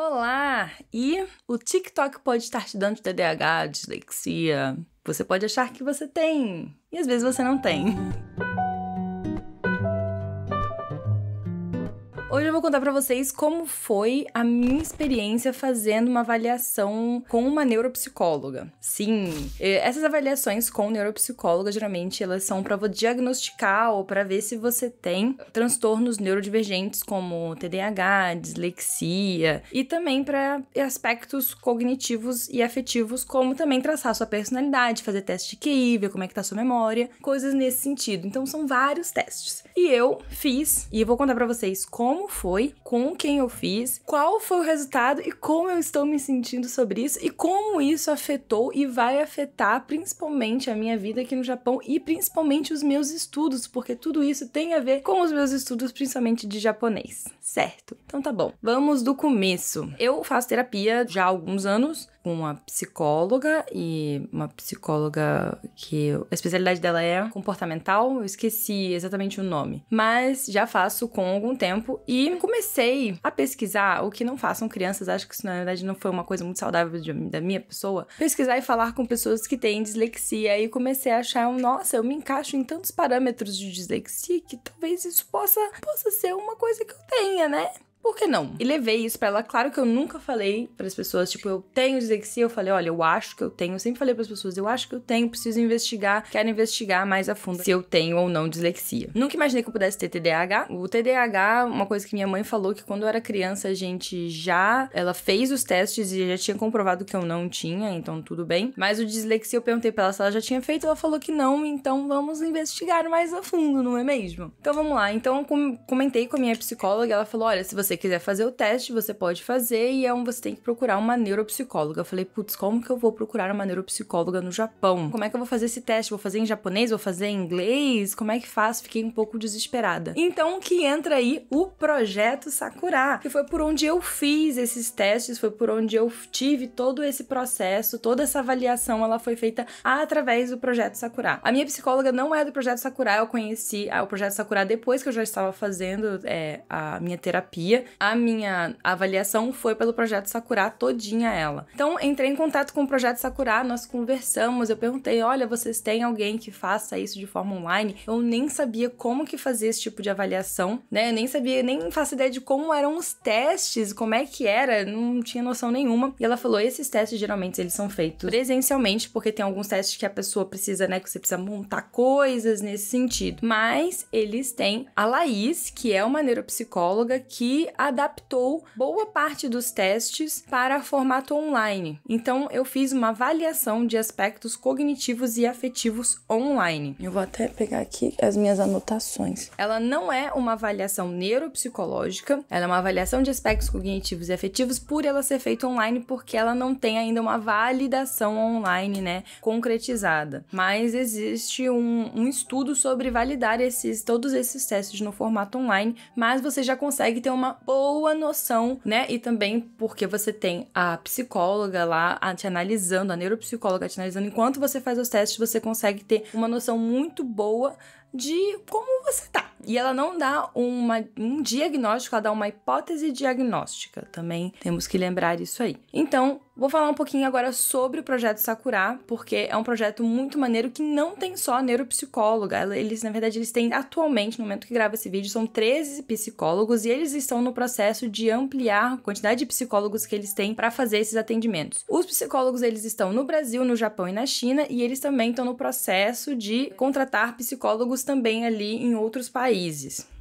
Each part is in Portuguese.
Olá! E o TikTok pode estar te dando TDAH, dislexia. Você pode achar que você tem, e às vezes você não tem. Hoje eu vou contar pra vocês como foi a minha experiência fazendo uma avaliação com uma neuropsicóloga. Sim, essas avaliações com neuropsicóloga, geralmente, elas são pra diagnosticar ou pra ver se você tem transtornos neurodivergentes como TDAH, dislexia e também pra aspectos cognitivos e afetivos, como também traçar sua personalidade, fazer teste de QI, ver como é que tá sua memória, coisas nesse sentido. Então são vários testes. E eu fiz, e eu vou contar pra vocês como foi, com quem eu fiz, qual foi o resultado e como eu estou me sentindo sobre isso e como isso afetou e vai afetar principalmente a minha vida aqui no Japão e principalmente os meus estudos, porque tudo isso tem a ver com os meus estudos, principalmente de japonês, certo? Então tá bom, vamos do começo. Eu faço terapia já há alguns anos com uma psicóloga e uma psicóloga que a especialidade dela é comportamental, eu esqueci exatamente o nome, mas já faço com algum tempo e comecei a pesquisar, o que não façam crianças, acho que isso na verdade não foi uma coisa muito saudável da minha pessoa, pesquisar e falar com pessoas que têm dislexia e comecei a achar, nossa, eu me encaixo em tantos parâmetros de dislexia que talvez isso possa ser uma coisa que eu tenha, né? Por que não? E levei isso pra ela. Claro que eu nunca falei pras pessoas, tipo, eu tenho dislexia. Eu falei, olha, eu acho que eu tenho. Eu sempre falei pras pessoas, eu acho que eu tenho, preciso investigar. Quero investigar mais a fundo se eu tenho ou não dislexia. Nunca imaginei que eu pudesse ter TDAH. O TDAH, uma coisa que minha mãe falou, que quando eu era criança, ela fez os testes e já tinha comprovado que eu não tinha, então tudo bem. Mas o dislexia, eu perguntei pra ela se ela já tinha feito, ela falou que não, então vamos investigar mais a fundo, não é mesmo? Então vamos lá. Então eu comentei com a minha psicóloga, ela falou, olha, se você quiser fazer o teste, você pode fazer e você tem que procurar uma neuropsicóloga. Eu falei, putz, como que eu vou procurar uma neuropsicóloga no Japão? Como é que eu vou fazer esse teste? Vou fazer em japonês? Vou fazer em inglês? Como é que faço? Fiquei um pouco desesperada. Então que entra aí o Projeto Sakura, que foi por onde eu fiz esses testes, foi por onde eu tive todo esse processo, toda essa avaliação, ela foi feita através do Projeto Sakura. A minha psicóloga não é do Projeto Sakura, eu conheci o Projeto Sakura depois que eu já estava fazendo a minha terapia. A minha avaliação foi pelo Projeto Sakura todinha ela. Então, entrei em contato com o Projeto Sakura, nós conversamos, eu perguntei, olha, vocês têm alguém que faça isso de forma online? Eu nem sabia como que fazer esse tipo de avaliação, né? Eu nem faço ideia de como eram os testes, como é que era, não tinha noção nenhuma. E ela falou, esses testes, geralmente, eles são feitos presencialmente, porque tem alguns testes que a pessoa precisa, né, que você precisa montar coisas nesse sentido. Mas eles têm a Laís, que é uma neuropsicóloga que adaptou boa parte dos testes para formato online. Então, eu fiz uma avaliação de aspectos cognitivos e afetivos online. Eu vou até pegar aqui as minhas anotações. Ela não é uma avaliação neuropsicológica, ela é uma avaliação de aspectos cognitivos e afetivos por ela ser feita online, porque ela não tem ainda uma validação online, né, concretizada. Mas existe um estudo sobre validar todos esses testes no formato online, mas você já consegue ter uma boa noção, né? E também porque você tem a psicóloga lá te analisando, a neuropsicóloga te analisando. Enquanto você faz os testes, você consegue ter uma noção muito boa de como você tá. E ela não dá um diagnóstico, ela dá uma hipótese diagnóstica. Também temos que lembrar isso aí. Então, vou falar um pouquinho agora sobre o Projeto Sakura, porque é um projeto muito maneiro que não tem só neuropsicóloga. Eles, na verdade, eles têm atualmente, no momento que gravo esse vídeo, são 13 psicólogos e eles estão no processo de ampliar a quantidade de psicólogos que eles têm para fazer esses atendimentos. Os psicólogos, eles estão no Brasil, no Japão e na China, e eles também estão no processo de contratar psicólogos também ali em outros países.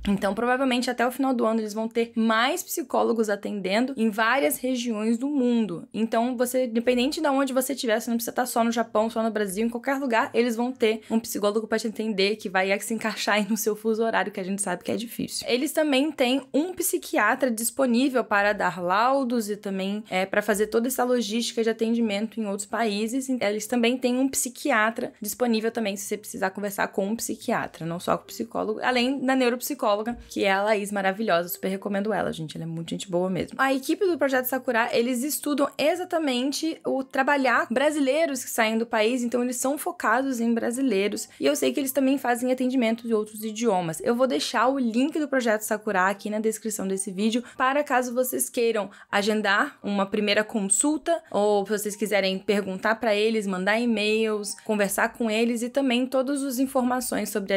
Então, provavelmente, até o final do ano, eles vão ter mais psicólogos atendendo em várias regiões do mundo. Então, você, independente de onde você estiver, você não precisa estar só no Japão, só no Brasil, em qualquer lugar, eles vão ter um psicólogo para te atender, que vai se encaixar aí no seu fuso horário, que a gente sabe que é difícil. Eles também têm um psiquiatra disponível para dar laudos e também para fazer toda essa logística de atendimento em outros países. Eles também têm um psiquiatra disponível também, se você precisar conversar com um psiquiatra, não só com o psicólogo, além da neuropsicóloga, neuropsicóloga, que é a Laís maravilhosa, super recomendo ela, gente, ela é muito gente boa mesmo. A equipe do Projeto Sakura, eles estudam exatamente o trabalhar brasileiros que saem do país, então eles são focados em brasileiros, e eu sei que eles também fazem atendimento de outros idiomas. Eu vou deixar o link do Projeto Sakura aqui na descrição desse vídeo, para caso vocês queiram agendar uma primeira consulta, ou se vocês quiserem perguntar para eles, mandar e-mails, conversar com eles, e também todas as informações sobre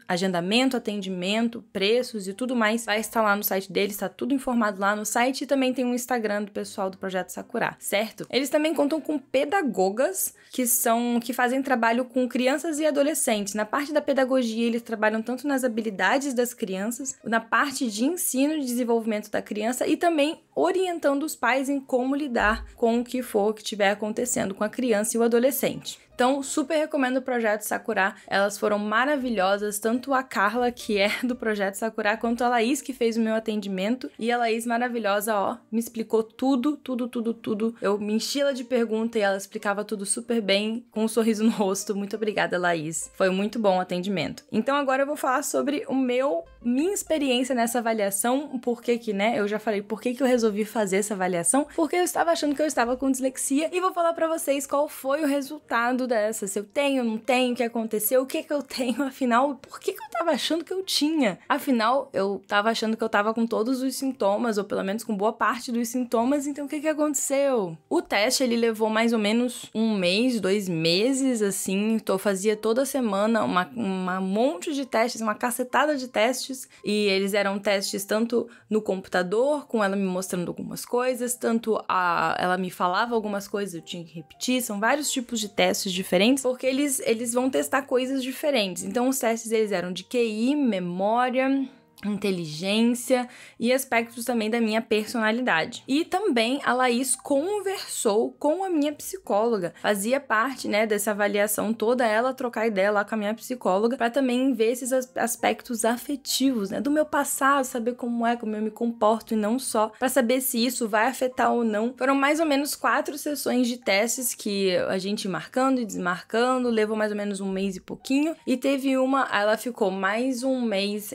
agendamento, atendimento, preços e tudo mais, vai estar lá no site deles, tá tudo informado lá no site, e também tem um Instagram do pessoal do Projeto Sakura, certo? Eles também contam com pedagogas que fazem trabalho com crianças e adolescentes. Na parte da pedagogia, eles trabalham tanto nas habilidades das crianças, na parte de ensino e desenvolvimento da criança, e também orientando os pais em como lidar com o que for que estiver acontecendo com a criança e o adolescente. Então, super recomendo o Projeto Sakura, elas foram maravilhosas, tanto a Carla, que é do Projeto Sakura, quanto a Laís, que fez o meu atendimento, e a Laís maravilhosa, ó, me explicou tudo. Eu me enchi ela de pergunta e ela explicava tudo super bem, com um sorriso no rosto. Muito obrigada, Laís. Foi muito bom o atendimento. Então, agora eu vou falar sobre minha experiência nessa avaliação, por que que, né, eu já falei por que que eu resolvi fazer essa avaliação, porque eu estava achando que eu estava com dislexia, e vou falar pra vocês qual foi o resultado dessa, se eu tenho, não tenho, o que aconteceu, o que que eu tenho, afinal, por que que eu tava achando que eu tinha? Afinal, eu tava achando que eu tava com todos os sintomas, ou pelo menos com boa parte dos sintomas, então o que que aconteceu? O teste, ele levou mais ou menos 1 mês, 2 meses, assim, fazia toda semana uma monte de testes, uma cacetada de testes, e eles eram testes tanto no computador, com ela me mostrando algumas coisas, tanto ela me falava algumas coisas, eu tinha que repetir, são vários tipos de testes diferentes, porque eles vão testar coisas diferentes. Então, os testes, eles eram de QI, memória, inteligência e aspectos também da minha personalidade. E também a Laís conversou com a minha psicóloga, fazia parte, né, dessa avaliação toda, ela trocar ideia lá com a minha psicóloga, para também ver esses aspectos afetivos, né, do meu passado, saber como eu me comporto, e não só para saber se isso vai afetar ou não. Foram mais ou menos 4 sessões de testes que a gente marcando e desmarcando, levou mais ou menos 1 mês e pouquinho, e teve ela ficou mais 1 mês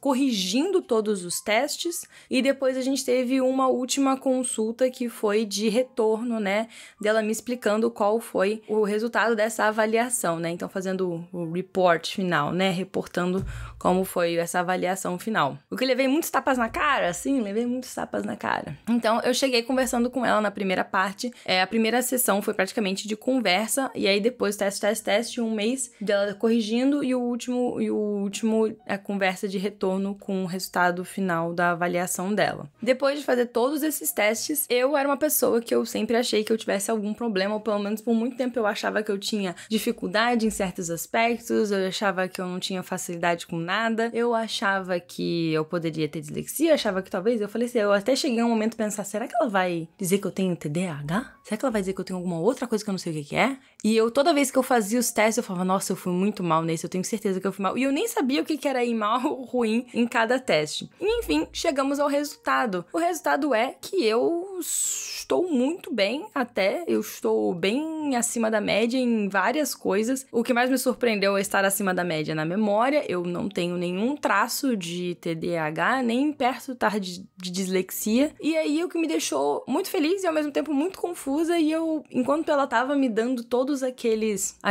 corrigindo todos os testes, e depois a gente teve uma última consulta que foi de retorno, né, dela me explicando qual foi o resultado dessa avaliação, né, então fazendo o report final, né, reportando como foi essa avaliação final. O que levei muitos tapas na cara, sim, levei muitos tapas na cara. Então, eu cheguei conversando com ela na primeira parte, a primeira sessão foi praticamente de conversa, e aí depois teste, 1 mês dela corrigindo, e o último a conversa de retorno com o resultado final da avaliação dela. Depois de fazer todos esses testes, eu era uma pessoa que eu sempre achei que eu tivesse algum problema, ou pelo menos por muito tempo eu achava que eu tinha dificuldade em certos aspectos, eu achava que eu não tinha facilidade com nada, eu achava que eu poderia ter dislexia, achava que talvez, eu falei assim, eu até cheguei a um momento pensar, será que ela vai dizer que eu tenho TDAH? Será que ela vai dizer que eu tenho alguma outra coisa que eu não sei o que é? E toda vez que eu fazia os testes, eu falava, nossa, eu fui muito mal nesse, eu tenho certeza que eu fui mal. E eu nem sabia o que era ir mal ou ruim em cada teste. E, enfim, chegamos ao resultado. O resultado é que eu estou muito bem, eu estou bem acima da média em várias coisas. O que mais me surpreendeu é estar acima da média na memória. Eu não tenho nenhum traço de TDAH, nem perto de dislexia. E aí, o que me deixou muito feliz e ao mesmo tempo muito confusa, e enquanto ela tava me dando todos aqueles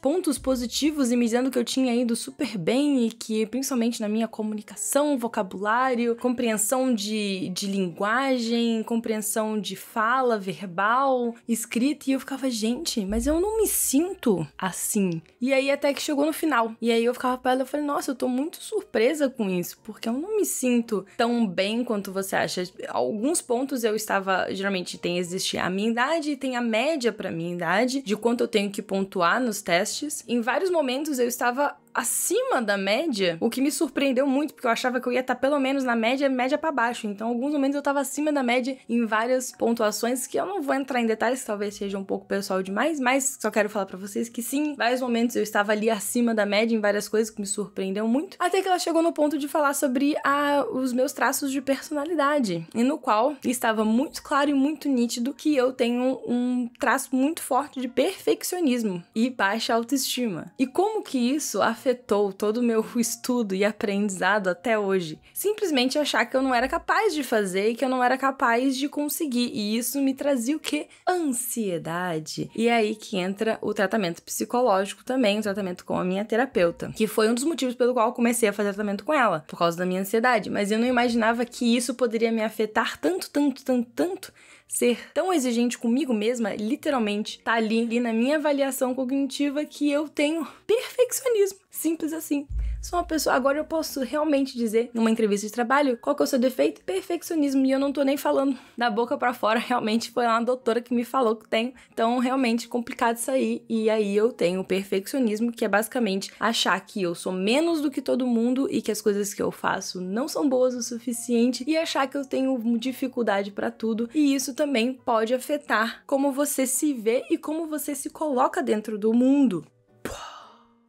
pontos positivos e me dizendo que eu tinha ido super bem, e que principalmente na minha comunicação, vocabulário, compreensão de linguagem, compreensão de fala, verbal, escrita, e eu ficava, gente, mas eu não me sinto assim. E aí até que chegou no final, e aí eu ficava pra ela, eu falei, nossa, eu tô muito surpresa com isso, porque eu não me sinto tão bem quanto você acha. Alguns pontos eu estava, geralmente existe a minha idade e tem a média pra minha idade, de quanto eu tenho que pontuar nos testes. Em vários momentos eu estava acima da média, o que me surpreendeu muito, porque eu achava que eu ia estar pelo menos na média pra baixo. Então, em alguns momentos eu tava acima da média em várias pontuações, que eu não vou entrar em detalhes, talvez seja um pouco pessoal demais, mas só quero falar pra vocês que sim, em vários momentos eu estava ali acima da média em várias coisas, que me surpreendeu muito, até que ela chegou no ponto de falar sobre os meus traços de personalidade, e no qual estava muito claro e muito nítido que eu tenho um traço muito forte de perfeccionismo e baixa autoestima. E como que isso afeta afetou todo o meu estudo e aprendizado até hoje. Simplesmente achar que eu não era capaz de fazer e que eu não era capaz de conseguir. E isso me trazia o quê? Ansiedade. E é aí que entra o tratamento psicológico também, o tratamento com a minha terapeuta, que foi um dos motivos pelo qual eu comecei a fazer tratamento com ela, por causa da minha ansiedade. Mas eu não imaginava que isso poderia me afetar tanto, ser tão exigente comigo mesma, literalmente, tá ali na minha avaliação cognitiva, que eu tenho perfeccionismo. Simples assim. Sou uma pessoa, agora eu posso realmente dizer, numa entrevista de trabalho, qual que é o seu defeito? Perfeccionismo. E eu não tô nem falando da boca pra fora, realmente foi uma doutora que me falou que tenho. Então, realmente complicado isso aí. E aí eu tenho o perfeccionismo, que é basicamente achar que eu sou menos do que todo mundo e que as coisas que eu faço não são boas o suficiente e achar que eu tenho dificuldade pra tudo. E isso também pode afetar como você se vê e como você se coloca dentro do mundo.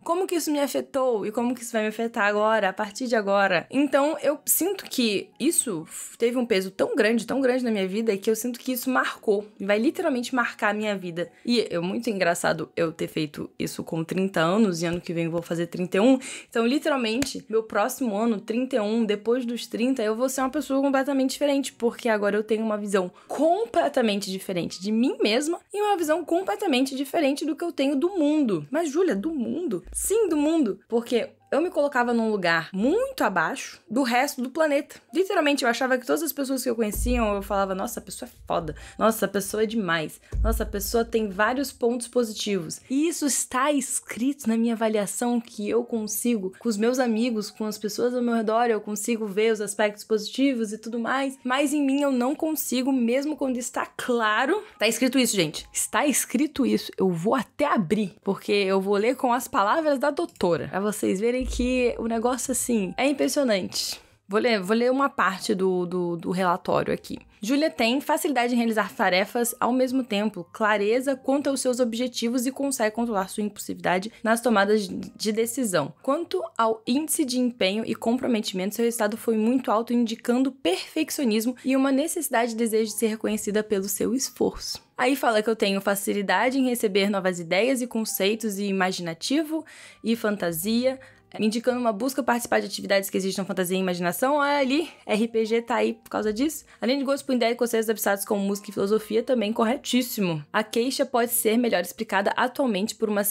Como que isso me afetou e como que isso vai me afetar agora, a partir de agora? Então, eu sinto que isso teve um peso tão grande na minha vida, que eu sinto que isso marcou, vai literalmente marcar a minha vida. E é muito engraçado eu ter feito isso com 30 anos, e ano que vem eu vou fazer 31. Então, literalmente, meu próximo ano, 31, depois dos 30, eu vou ser uma pessoa completamente diferente, porque agora eu tenho uma visão completamente diferente de mim mesma e uma visão completamente diferente do que eu tenho do mundo. Mas, Júlia, do mundo? Sim, do mundo, porque eu me colocava num lugar muito abaixo do resto do planeta. Literalmente, eu achava que todas as pessoas que eu conhecia, eu falava, nossa, a pessoa é foda, nossa, a pessoa é demais, nossa, a pessoa tem vários pontos positivos. E isso está escrito na minha avaliação, que eu consigo, com os meus amigos, com as pessoas ao meu redor, eu consigo ver os aspectos positivos e tudo mais, mas em mim eu não consigo, mesmo quando está claro. Tá escrito isso, gente. Está escrito isso. Eu vou até abrir, porque eu vou ler com as palavras da doutora, pra vocês verem que o negócio, assim, é impressionante. Vou ler uma parte do relatório aqui. Júlia tem facilidade em realizar tarefas ao mesmo tempo, clareza quanto aos seus objetivos e consegue controlar sua impulsividade nas tomadas de decisão. Quanto ao índice de empenho e comprometimento, seu resultado foi muito alto, indicando perfeccionismo e uma necessidade e desejo de ser reconhecida pelo seu esforço. Aí fala que eu tenho facilidade em receber novas ideias e conceitos e imaginativo e fantasia, me indicando uma busca participar de atividades que existam fantasia e imaginação. Olha ali, RPG tá aí por causa disso. Além de gosto por ideias e conceitos abstratos como música e filosofia, também corretíssimo. A queixa pode ser melhor explicada atualmente por uma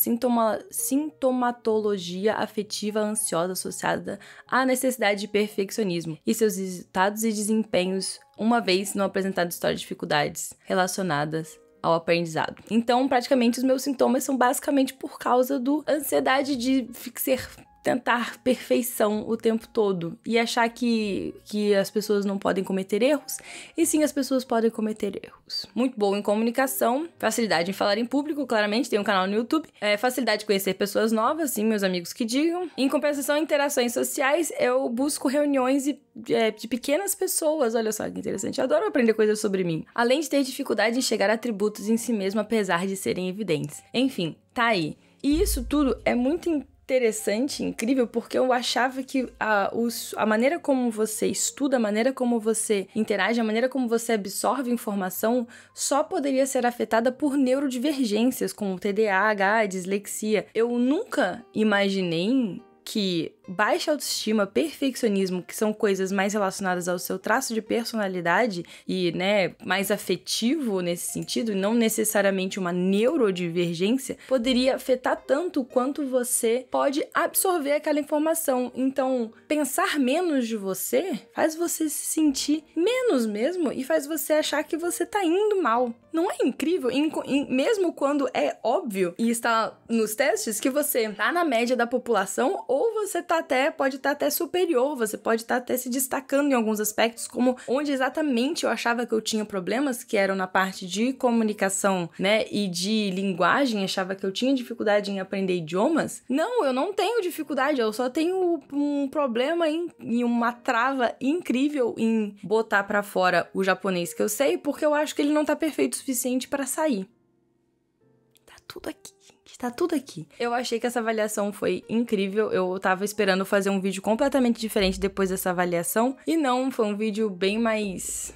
sintomatologia afetiva ansiosa associada à necessidade de perfeccionismo e seus resultados e desempenhos, uma vez não apresentado história de dificuldades relacionadas ao aprendizado. Então, praticamente, os meus sintomas são basicamente por causa da ansiedade de tentar perfeição o tempo todo e achar que as pessoas não podem cometer erros, e sim, as pessoas podem cometer erros. Muito bom em comunicação, facilidade em falar em público, claramente, tem um canal no YouTube, facilidade de conhecer pessoas novas, sim, meus amigos que digam. Em compensação, interações sociais, eu busco reuniões de pequenas pessoas, olha só que interessante, eu adoro aprender coisas sobre mim. Além de ter dificuldade em chegar a atributos em si mesmo, apesar de serem evidentes. Enfim, tá aí. E isso tudo é muito interessante, incrível, porque eu achava que a maneira como você estuda, a maneira como você interage, a maneira como você absorve informação só poderia ser afetada por neurodivergências, como TDAH, dislexia. Eu nunca imaginei que baixa autoestima, perfeccionismo, que são coisas mais relacionadas ao seu traço de personalidade e, mais afetivo nesse sentido, e não necessariamente uma neurodivergência, poderia afetar tanto quanto você pode absorver aquela informação. Então, pensar menos de você faz você se sentir menos mesmo e faz você achar que você tá indo mal. Não é incrível? Mesmo quando é óbvio e está nos testes que você tá na média da população, ou você pode estar até superior, você pode estar até se destacando em alguns aspectos, como onde exatamente eu achava que eu tinha problemas, que eram na parte de comunicação, e de linguagem, achava que eu tinha dificuldade em aprender idiomas. Não, eu não tenho dificuldade, eu só tenho um problema e uma trava incrível em botar pra fora o japonês que eu sei, porque eu acho que ele não tá perfeito o suficiente pra sair. Tá tudo aqui. Tá tudo aqui. Eu achei que essa avaliação foi incrível, eu tava esperando fazer um vídeo completamente diferente depois dessa avaliação, e não, foi um vídeo bem mais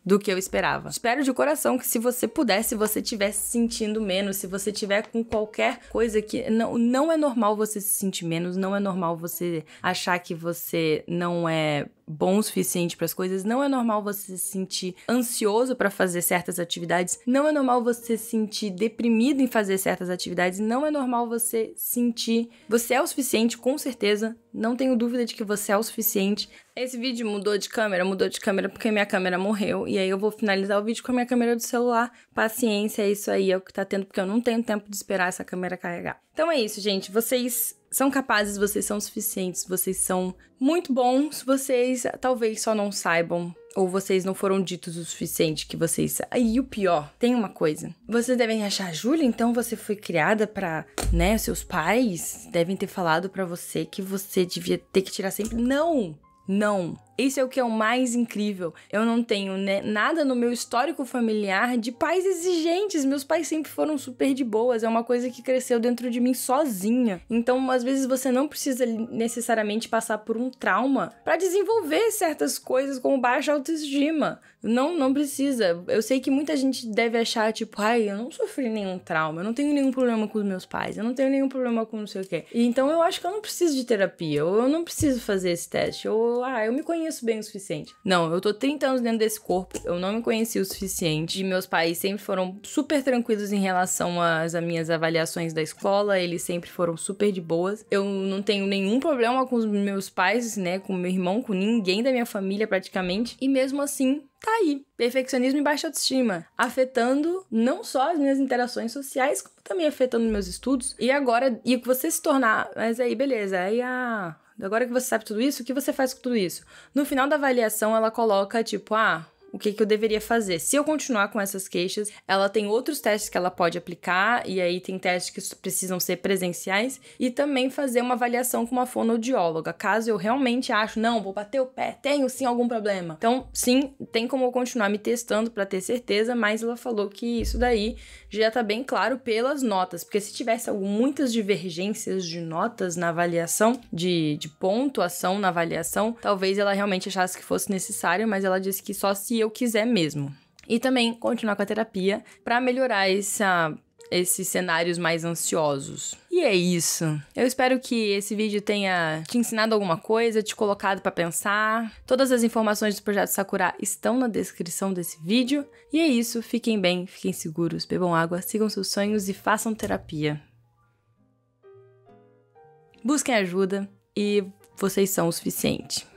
do que eu esperava. Espero de coração que se você pudesse, se você estivesse se sentindo menos, se você tiver com qualquer coisa que... Não é normal você se sentir menos, não é normal você achar que você não é bom o suficiente para as coisas, não é normal você se sentir ansioso para fazer certas atividades, não é normal você se sentir deprimido em fazer certas atividades, não é normal você sentir... Você é o suficiente, com certeza, não tenho dúvida de que você é o suficiente. Esse vídeo mudou de câmera porque minha câmera morreu, e aí eu vou finalizar o vídeo com a minha câmera do celular. Paciência, é isso aí, é o que tá tendo, porque eu não tenho tempo de esperar essa câmera carregar. Então é isso, gente, vocês são capazes, vocês são suficientes, vocês são muito bons, vocês talvez só não saibam, ou vocês não foram ditos o suficiente que vocês... E o pior, tem uma coisa, vocês devem achar, Júlia, então você foi criada pra, né, seus pais devem ter falado pra você que você devia ter que tirar sempre... Não. Esse é o que é o mais incrível. Eu não tenho, né, nada no meu histórico familiar de pais exigentes. Meus pais sempre foram super de boas. É uma coisa que cresceu dentro de mim sozinha. Então, às vezes, você não precisa necessariamente passar por um trauma para desenvolver certas coisas como baixa autoestima. Não precisa. Eu sei que muita gente deve achar, tipo, ai, eu não sofri nenhum trauma. Eu não tenho nenhum problema com os meus pais. Eu não tenho nenhum problema com não sei o quê. E então, eu acho que eu não preciso de terapia. Ou eu não preciso fazer esse teste. Ou, eu me conheço bem o suficiente. Não, eu tô 30 anos dentro desse corpo, eu não me conheci o suficiente. E meus pais sempre foram super tranquilos em relação às minhas avaliações da escola, eles sempre foram super de boas. Eu não tenho nenhum problema com os meus pais, né, com meu irmão, com ninguém da minha família praticamente. E mesmo assim, tá aí, perfeccionismo e baixa autoestima, afetando não só as minhas interações sociais, como também afetando meus estudos. E agora, e você se tornar, mas aí beleza, aí agora que você sabe tudo isso, o que você faz com tudo isso? No final da avaliação, ela coloca, tipo, o que eu deveria fazer? Se eu continuar com essas queixas, ela tem outros testes que ela pode aplicar, e aí tem testes que precisam ser presenciais, e também fazer uma avaliação com uma fonoaudióloga, caso eu realmente acho, não, vou bater o pé, tenho sim algum problema. Então, sim, tem como eu continuar me testando pra ter certeza, mas ela falou que isso daí já tá bem claro pelas notas, porque se tivesse muitas divergências de notas na avaliação, de pontuação na avaliação, talvez ela realmente achasse que fosse necessário, mas ela disse que só se eu quiser mesmo. E também continuar com a terapia para melhorar esses cenários mais ansiosos. E é isso. Eu espero que esse vídeo tenha te ensinado alguma coisa, te colocado para pensar. Todas as informações do Projeto Sakura estão na descrição desse vídeo. E é isso. Fiquem bem, fiquem seguros, bebam água, sigam seus sonhos e façam terapia. Busquem ajuda e vocês são o suficiente.